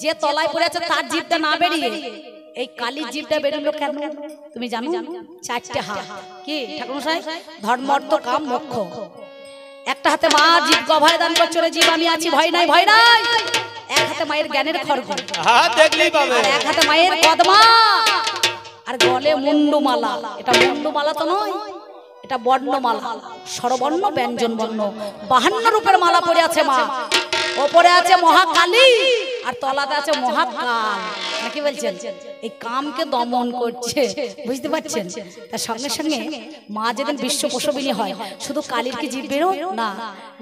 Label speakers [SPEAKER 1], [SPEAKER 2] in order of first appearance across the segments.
[SPEAKER 1] যে তলায় পড়ে আছে তার জিভটা না বেরিয়ে এই কালির জিভটা বেরোলো কেন তুমি জানো? চারটে হাত কি ঠাকুরমশাই? ধর্ম অর্থ কাম মোক্ষ। একটা হাতে মা জীব গভায় দান করছে, জীব আমি আছি, ভয় নাই ভয় নাই। এক হাতে মায়ের জ্ঞানের খড়গ,
[SPEAKER 2] হাত দেখলেই পাবে।
[SPEAKER 1] আর এক হাতে মায়ের কদমা, আর গলে মুন্ডুমালা। এটা মুন্ডুমালা তো নয়, এটা বর্ণমালা, স্বরবর্ণ ব্যঞ্জন বর্ণ 52 রূপের মালা পরে আছে মা। ওপরে আছে মহাকালী আর তলাতে আছে মহাকাল। নাকি বলছেন? এই কামকে দমন করছে, বুঝতে পারছেন? তার সঙ্গে সঙ্গে মা যেদিন বিশ্ব প্রসবিনী হয়, শুধু কালীর কি জীব বেরো না,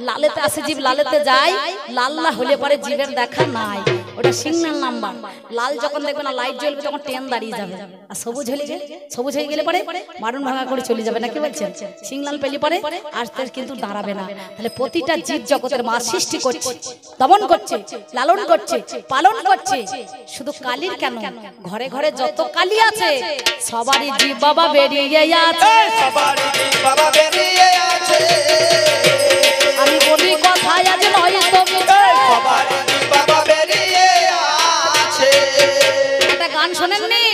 [SPEAKER 1] লালেতে আসে জীব, লালেতে যায়, লাল্লা হলে পরে জীবের দেখা নাই। ওটা সিগন্যাল নাম্বার। লাল যখন দেখবে না লাইট জ্বলবে তখন ট্রেন দাঁড়িয়ে যাবে, আর সবুজ হলে গেলে, সবুজ হয়ে গেলে পরে মারুন ভাঙা করে চলে যাবে। নাকি বলছেন? সিগন্যাল পেলে পরে আসতে কিন্তু দাঁড়াবে না। তাহলে প্রতিটা জীব জগতের মা সৃষ্টি করছে, দমন করছে, লালন করছে, পালন করছে। শুধু কালীর কেন, ঘরে ঘরে যত কালী আছে সবারই জীব বাবা বেরিয়ে আছে,
[SPEAKER 2] সবারই জীব বাবা বেরিয়ে আছে।
[SPEAKER 1] আমি বলি কথায় আজ নয় তুমি,
[SPEAKER 2] সবারই জীব বাবা বেরিয়ে আছে।
[SPEAKER 1] একটা গান শোনেননি?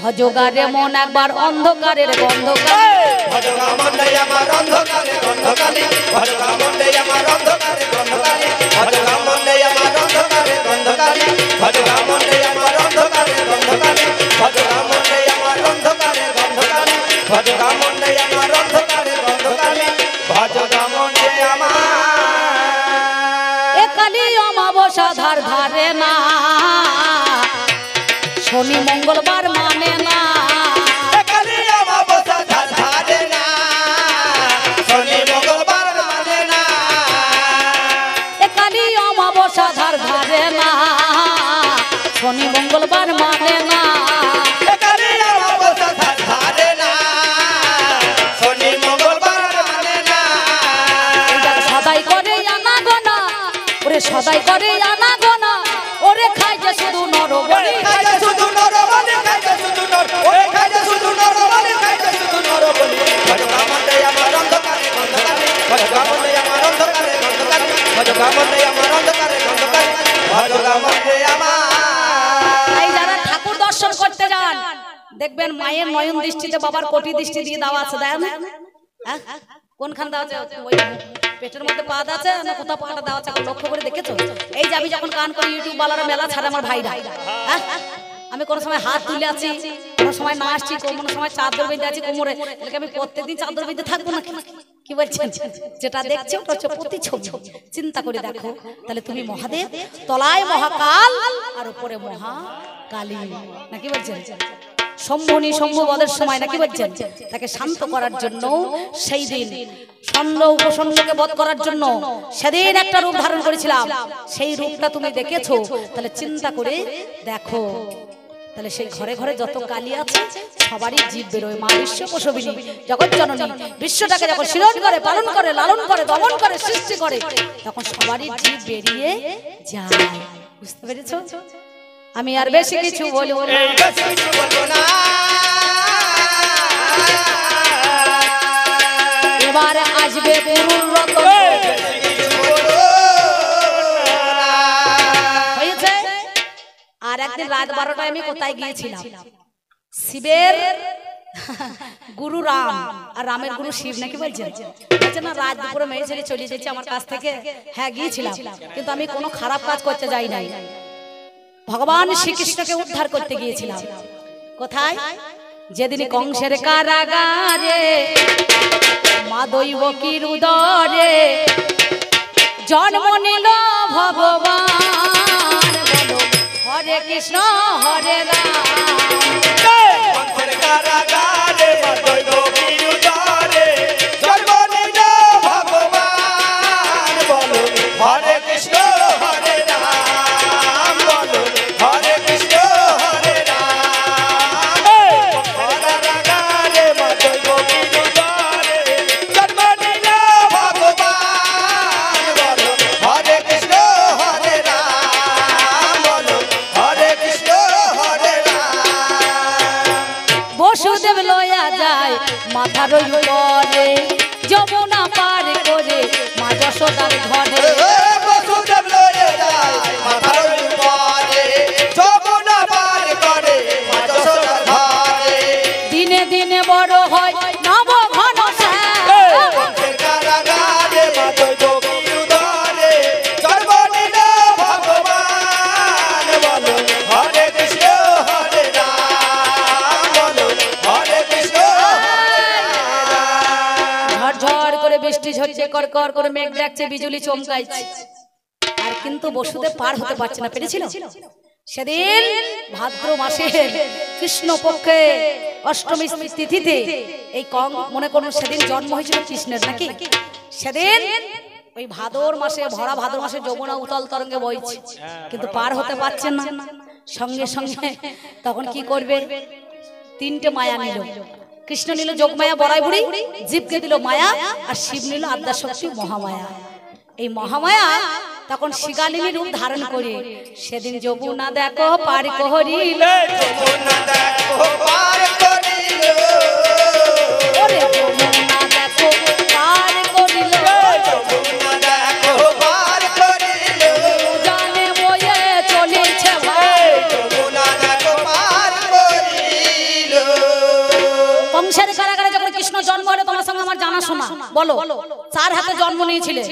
[SPEAKER 1] ভজগারে মন একবার অন্ধকারের গন্ধকার,
[SPEAKER 2] ভজগা মন্ডে আমার অন্ধকারে গন্ধকালী, ভজগা মন্ডে আমার অন্ধকারে গন্ধকালী, ভজগা মন্ডে আমার অন্ধকারে গন্ধকালী, ভজগা মন্ডে আমার অন্ধকারে গন্ধকালী, ভজগা মন্ডে আমার অন্ধকারে গন্ধকালী, ভজগা মন্ডে আমার অন্ধকারে গন্ধকালী, ভজগা মন্ডে আমার।
[SPEAKER 1] এ কালী অমাবস্যা ধার ধারে না, শনি মঙ্গলবার মানে না,
[SPEAKER 2] কালী অমাবস্যা ধার ধারে না, শনি মঙ্গলবার মানে না।
[SPEAKER 1] এ কালী অমাবস্যা ধার ধারে না, শনি মঙ্গলবার মানে না।
[SPEAKER 2] কালী অমাবস্যা ধার ধারে না, শনি মঙ্গলবার মানে না।
[SPEAKER 1] সদাই করে আনা গোনা, ওরে সদাই করে আনা গোনা, ওরে খাই যে শুধু নরবলি,
[SPEAKER 2] খাইছে শুধু নরবলি, খাইছে শুধু নর, ওরে খাইছে শুধু নরবলি, খাইছে শুধু নরবলি। ভজগা মন্ডে আমার অন্ধকারে গন্ধকালী, ভজগা মন্ডে আমার অন্ধকারে গন্ধকালী, ভজগা মন্ডে আমার অন্ধকারে গন্ধকালী, ভজগা মন্ডে আমার।
[SPEAKER 1] এই যারা ঠাকুর দর্শন করতে যান দেখবেন মায়ের নয়ন দৃষ্টিতে বাবার কোটি দৃষ্টি দিয়ে দেওয়া আছে, দেয় না? হ্যাঁ? কোনখান দেওয়া আছে? ওই পেটের মধ্যে পা আছে না, কোথাও পাটা দেওয়া আছে? লক্ষ্য করে দেখেছো? এই যে আমি যখন গান করি, ইউটিউব বালারা মেলা ছাড়ে আমার ভাইরা, হ্যাঁ? আমি কোনো সময় হাত তুলে আছি, কোনো সময় না আসছি, কোনো সময় চাদর বেঁধে আছি কোমরে, এলাকা আমি প্রত্যেকদিন চাদর বেঁধে থাকবো না? কি বলছেন? যেটা দেখছো ওটা হচ্ছে প্রতিচ্ছবি। চিন্তা করে দেখো, তাহলে তুমি মহাদেব, তলায় মহাকাল আর উপরে মহাকালী। নাকি বলছেন? শম্ভনী শম্ভুবদের সময় নাকি বলছেন তাকে শান্ত করার জন্য সেই দিন ষণ্ড উপষণ্ডকে বধ করার জন্য সেদিন একটা রূপ ধারণ করেছিলাম। সেই রূপটা তুমি দেখেছো? তাহলে চিন্তা করে দেখো, তাহলে সেই ঘরে ঘরে যত কালী আছে সবারই জীব বেরোয়। মা বিশ্ব প্রসবিনী জগৎ জননী বিশ্বটাকে যখন সৃজন করে, পালন করে, লালন করে, দমন করে, সৃষ্টি করে, তখন সবারই জীব বেরিয়ে যায়। বুঝতে পেরেছো? আমি আর বেশি কিছু বলবো না, এবার আসবে পুরুর রতন। হয়েছে? আর একদিন রাত 12টায় আমি কোথায় গিয়েছিলাম? শিবের গুরু রাম আর রামের গুরু শিব। নাকি বলছেন? বলছে না রাত দুপুরে মেয়ে ছেড়ে চলে যাচ্ছে আমার কাছ থেকে। হ্যাঁ গিয়েছিলাম, কিন্তু আমি কোনো খারাপ কাজ করতে যাই নাই, ভগবান শ্রীকৃষ্ণকে উদ্ধার করতে গিয়েছিলাম। কোথায়? যেদিন কংসের কারাগারে মা দৈবকীর উদরে জন্ম নিল ভগবান, বলো হরে কৃষ্ণ হরে রাম।
[SPEAKER 2] কংসের কারাগারে মা দৈবকীর উদরে জন্ম নিল ভগবান, বলো হরে কৃষ্ণ হরে রাম, বলো হরে কৃষ্ণ হরে রাম। কারাগারে মা দৈবকীর উদরে জন্ম নিল ভগবান, বলো হরে কৃষ্ণ হরে রাম, বলো হরে কৃষ্ণ হরে রাম।
[SPEAKER 1] বসুদেব লয়া যায় মাথার উপরে, যমুনা পার করে মা যশোদার ঘরে।
[SPEAKER 2] বসুদেব লয়ে যায় মাথার উপরে,
[SPEAKER 1] কর কর করে মেঘ ডাকছে, বিজুলি চমকাইছে, আর কিন্তু বসুদেব পার হতে পারছে না। পেরেছিল? সেদিন ভাদ্র মাসের কৃষ্ণ পক্ষে অষ্টমী তিথিতে এই মনে করুন সেদিন জন্ম হয়েছিল কৃষ্ণের, নাকি? সেদিন ওই ভাদর মাসে, ভরা ভাদর মাসে যমুনা উতল তরঙ্গে বইছে, কিন্তু পার হতে পারছেন না। সঙ্গে সঙ্গে তখন কি করবে? তিনটে মায়া নিল। কৃষ্ণ নিল যোগমায়া বড়াই বুড়ি, জীবকে দিল মায়া, আর শিব নিল আদ্যাশক্তি মহামায়া। এই মহামায়া তখন শিগালিনী রূপ ধারণ করে সেদিন যমুনা দেখো পার করিল,
[SPEAKER 2] যমুনা দেখো পার করিল,
[SPEAKER 1] ওরে যমুনা দেখো পার করিল,
[SPEAKER 2] যমুনা দেখো পার করিল,
[SPEAKER 1] জানে বয়ে চলেছে ভাই,
[SPEAKER 2] যমুনা দেখো পার করিল।
[SPEAKER 1] কংসের কারাগারে যখন কৃষ্ণ জন্ম হলো, তোমার সঙ্গে আমার জানা শোনা, বলো 4 হাতে জন্ম নিয়েছিলে,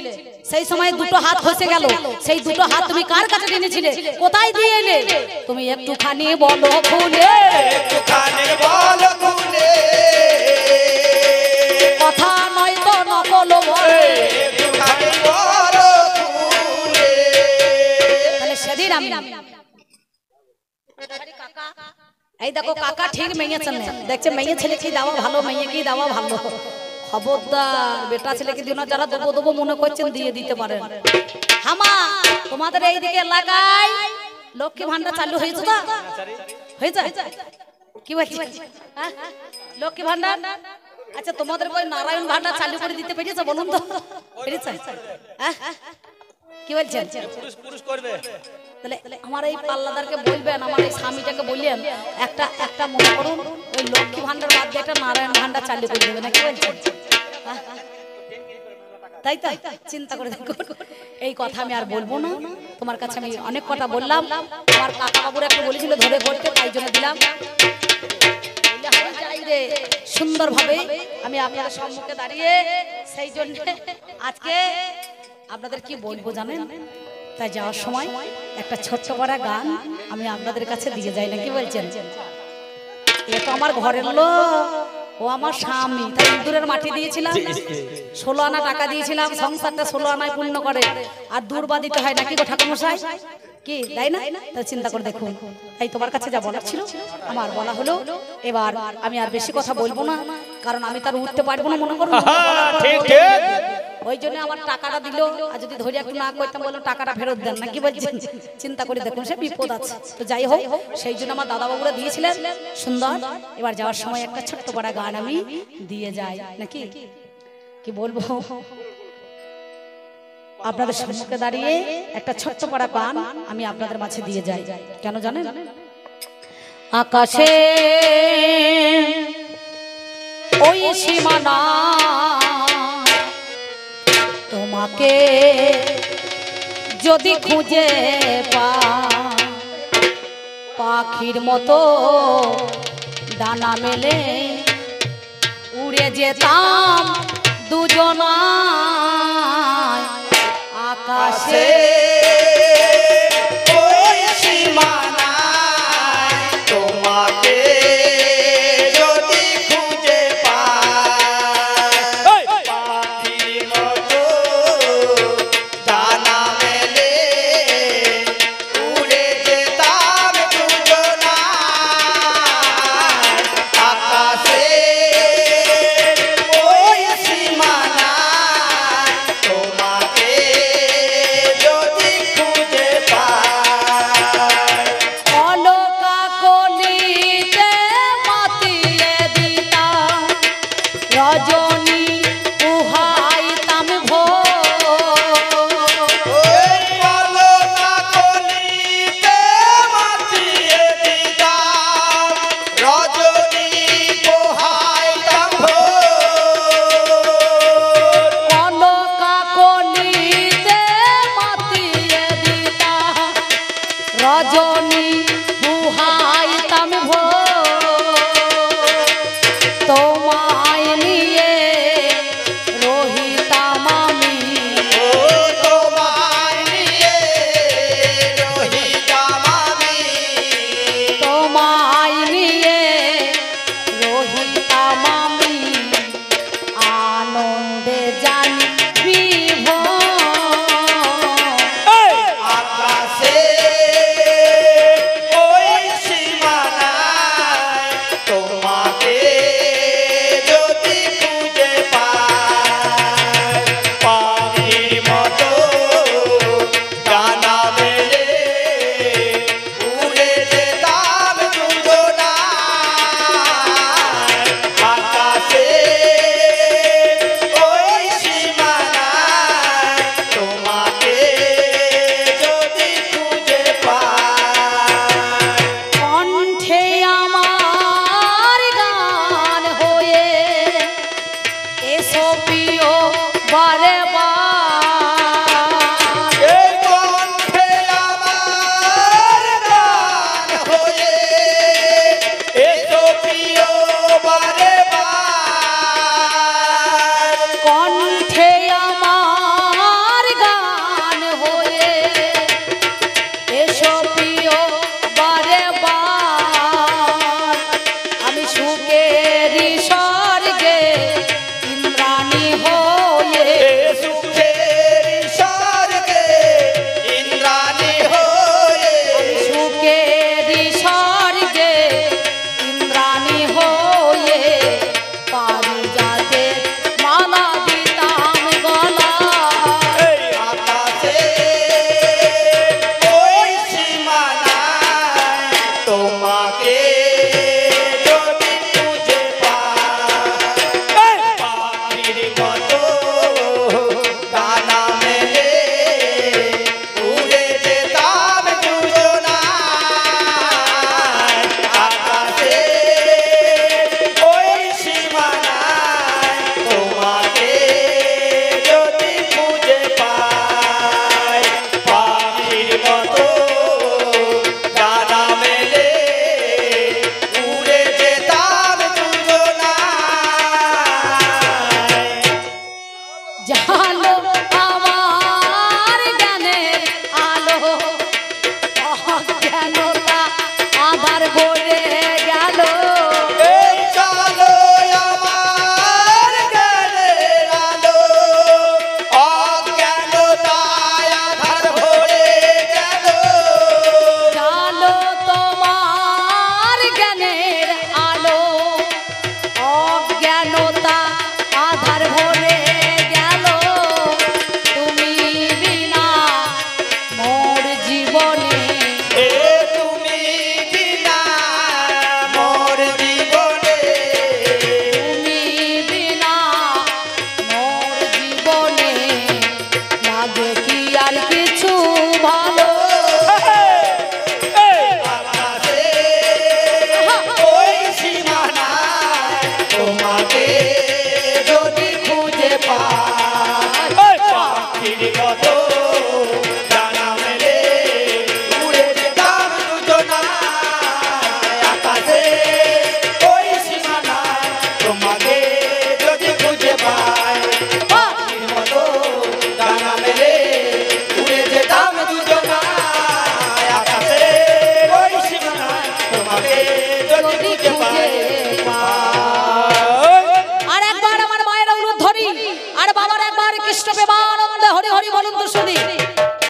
[SPEAKER 1] সেই সময় 2টো হাত খসে গেল, সেই 2টো হাত তুমি কার কাছে নিয়েছিলে? কোথায় দিয়ে এলে? তুমি একটুখানি বলো খুলে,
[SPEAKER 2] একটুখানি বলো খুলে,
[SPEAKER 1] কথা নয় তো নকল বলে,
[SPEAKER 2] একটুখানি বলো খুলে।
[SPEAKER 1] তাহলে সেদিন আমি এই দেখো কাকা ঠিক মেয়েছেন, দেখছে মেয়ে ছেলে কি দেওয়া ভালো, মেয়ে কি দেওয়া ভালো। খবরদার বেটা ছেলেকে দিন, যারা দেবো দেবো মনে করছেন দিয়ে দিতে পারেন। হামা তোমাদের এইদিকে এলাকায় লক্ষ্মী ভান্ডার চালু হয়েছে তো? হয়েছে? কি বলছি? লক্ষ্মী ভান্ডার, আচ্ছা তোমাদের ওই নারায়ণ ভান্ডার চালু করে দিতে পেরেছে বলুন তো? পেরেছে? কি বলছেন?
[SPEAKER 2] পুরুষ করবে।
[SPEAKER 1] তাহলে আমার এই পাল্লাদারকে বলবেন, আমার এই স্বামীটাকে বললেন, একটা মনে করুন ওই লক্ষ্মী ভান্ডার বাদ দিয়ে একটা নারায়ণ ভান্ডার চালু করে দেবে না, কি বলছেন? তাই তো চিন্তা করে দেখো। এই কথা আমি আর বলবো না, তোমার কাছে আমি অনেক কথা বললাম। আমার কাকা বাবুরা একটু বলেছিল ধরে করতে, তাই জন্য দিলাম। সুন্দরভাবে আমি আপনাদের সম্মুখে দাঁড়িয়ে, সেই জন্য আজকে আপনাদের কি বলবো জানেন? তাই যাওয়ার সময় একটা ছোট্ট বড় গান আমি আপনাদের কাছে দিয়ে যাই, না কি বলছেন? এ তো আমার ঘরের লোক, ও আমার স্বামী, তাই ইঁদুরের মাটি দিয়েছিলাম, 16 আনা টাকা দিয়েছিলাম, সংসারটা 16 আনায় পূর্ণ করে, আর দুর্বা দিতে হয় নাকি গো ঠাকুরমশাই? কি তাই না? তাই চিন্তা করে দেখুন। তাই তোমার কাছে যা বলার ছিল আমার বলা হলো। এবার আমি আর বেশি কথা বলবো না, কারণ আমি তার উঠতে পারবো না, মনে করুন। ওই জন্য আমার টাকাটা দিল, আর যদি ধরে একটু না করতাম বললো টাকাটা ফেরত দেন, না কি বলছেন? চিন্তা করে দেখুন, সে বিপদ আছে। তো যাই হোক, সেই জন্য আমার দাদা বাবুরা দিয়েছিলেন সুন্দর। এবার যাওয়ার সময় একটা ছোট্ট বড় গান আমি দিয়ে যাই, নাকি কি বলবো? আপনাদের সম্মুখে দাঁড়িয়ে একটা ছোট্ট বড় গান আমি আপনাদের মাঝে দিয়ে যাই। কেন জানেন? আকাশে ওই সীমানা তোমাকে যদি খুঁজে পাখির মতো ডানা মেলে উড়ে যেতাম দুজনায় আকাশে
[SPEAKER 2] ওই সীমানায় তোমাকে যদি খুঁজে পাই, পাখির মতো ডানা মেলে উড়ে যেতাম দুজনায় আকাশে। ওই সীমানায় তোমাকে যদি খুঁজে পাই,
[SPEAKER 1] অলকা কলিতে মাতিয়ে দিতাম রজনী উহাইতাম
[SPEAKER 2] ওই পলকা কলিতে মাতিয়ে দিতাম রজনী পোহাইতাম ভোর।
[SPEAKER 1] অলকা কলিতে মাতিয়ে দিতাম রজনী উহাইতাম তোমায় নিয়ে রহিতাম আমি,
[SPEAKER 2] ও তোমায় নিয়ে রহিতাম আমি,
[SPEAKER 1] তোমায় নিয়ে রহিতাম আমি, আনন্দে জানি অজ্ঞানতা আধার ভরে গেল
[SPEAKER 2] এই চলো আমার জ্ঞানের আলো অজ্ঞানতায় আধার ভরে গেল
[SPEAKER 1] জালো তোমার জ্ঞানের আলো অজ্ঞানতা আধার ভরে গেল তুমি বিনা মোর জীবনে
[SPEAKER 2] এ তুমি বিনা মোর জীবনে
[SPEAKER 1] তুমি বিনা মোর জীবনে লাগে কি আর কিছু ভালো
[SPEAKER 2] আকাশে ওই সীমানা তোমাকে যদি খুঁজে পাই পাখির মতো ডানা মেলে উড়ে যেতাম দুজনায় আকাশে ওই সীমানা তোমাকে যদি খুঁজে পাই পাখির মতো ডানা মেলে উড়ে যেতাম দুজনায় আকাশে ওই সীমানা তোমাকে যদি
[SPEAKER 1] যদি
[SPEAKER 2] খুঁজে পাই
[SPEAKER 1] আর একবার আমার মায়ের অনুরোধ ধরি আর বাবার একবার কৃষ্ণ প্রেমানন্দে হরি হরি বলুন তো শুনি